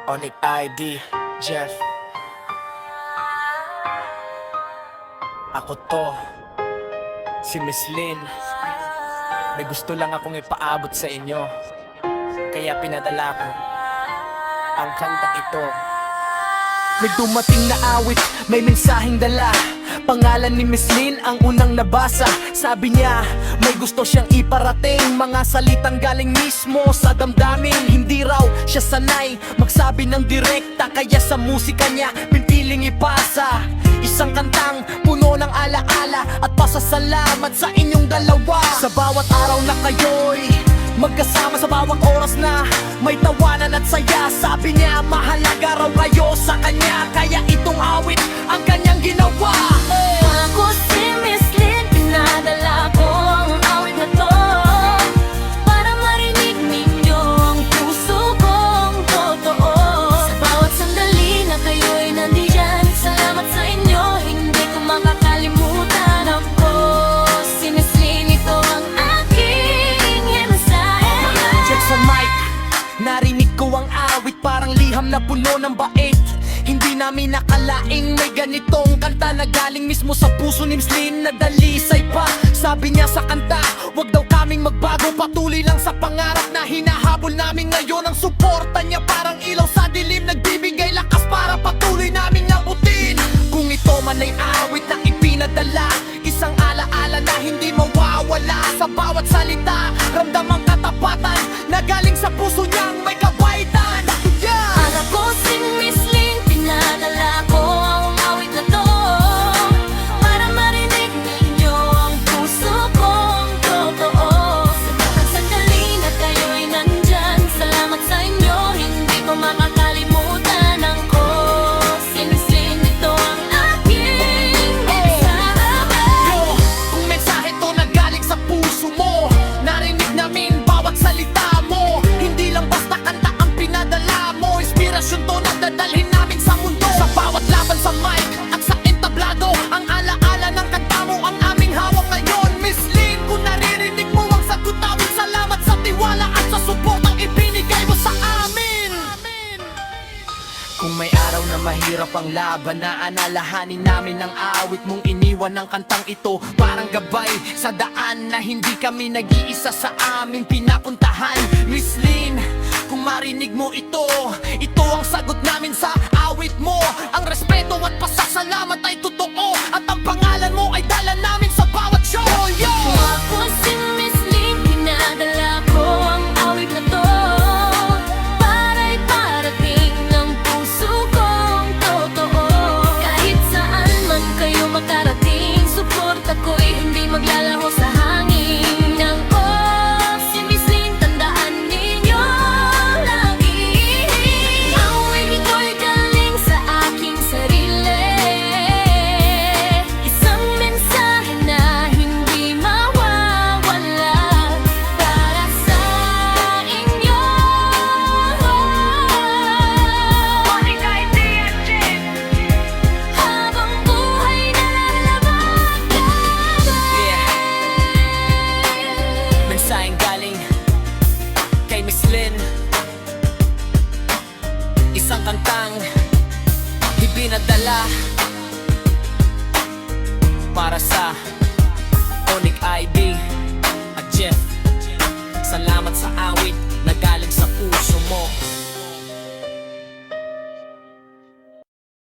Onyx ID, Jeff. Ako to, si Miss Lynn. May gusto lang akong ipaabot sa inyo, kaya pinadala ko ang kanta ito. May dumating na awit, may mensaheng dala. Pangalan ni Miss Lynn ang unang nabasa. Sabi niya, may gusto siyang iparating, mga salitang galing mismo sa damdamin. Hindi raw siya sanay magsabi ng direkta, kaya sa musika niya piniling ipasa isang kantang puno ng alaala at pasasalamat sa inyong dalawa. Sa bawat araw na kayo'y magkasama, sa bawat oras na may tawanan at saya. Sabi niya, mahalaga raw kayo sa kanya, kaya itong awit ang kanyang ginawa. Ako si Miss Lynn, pinadala ko ang awit na to para marinig ninyo ang puso kong totoo. Sa bawat sandali na kayo'y nandiyan, salamat sa inyo, hindi ko makakalimutan. Ako si Miss Lynn, ito ang aking mensahe. Check sa mic, narinig ko ang awit, parang liham na puno ng bait. Hindi namin nakalaing may ganitong kanta na galing mismo sa puso ni Miss Lynn, nadalisay pa. Sabi niya sa kanta, wag daw kaming magbago, patuloy lang sa pangarap na hinahabol namin ngayon. Ang suporta niya parang ilaw sa dilim, nagbibigay lakas para patuloy naming abutin. Kung ito man ay awit na ipinadala, isang alaala na hindi mawawala. Sa bawat salita, ramdam ang katapatan na galing sa puso niyang may kabaitan. Yeah! Ako si Miss Lynn, pinadala ko ang awit na to para marinig ninyo ang puso kong totoo. Sa bawat sandali na kayo'y nandyan, salamat sa inyo, hindi ko makakalimutan. Ako si Miss Lynn, ito ang aking mensahe. Kung mensahe to na galing sa puso mo, narinig namin bawat salita mo. Hindi lang basta kanta ang pinadala mo, inspirasyon to na dadalhin namin sa mundo. Sa bawat laban sa mic at sa entablado, ang alaala ng kanta mo ang aming hawak ngayon. Miss Lynn, kung naririnig mo ang sagot namin, salamat sa tiwala at sa suportang ibinigay mo sa amin. Kung may araw na mahirap ang laban, naalalahanin namin ang awit mong iniwan ng kantang ito. Parang gabay sa daan na hindi kami nag-iisa sa aming pinapuntahan. Miss Lynn, kung marinig mo ito, ito ang sagot namin sa awit mo. Ang respeto at pasasalamat ay totoo, at ang pangalan mo ay dala namin sa bawat show. Yo! Ako si Miss Lynn, pinadala ko ang awit na to para iparating ng puso kong totoo. Kahit saan man kayo makarating, suporta ko'y hindi maglalaho sa hangin. Ako si Miss Lynn, tandaan ninyo lagi, awit ito'y galing sa aking sarili, isang mensahe na hindi mawawala para sa inyo. Habang buhay na lalaban. Mensaheng galing kay Miss Lynn, isang kantang ibinadala para sa Onyx ID.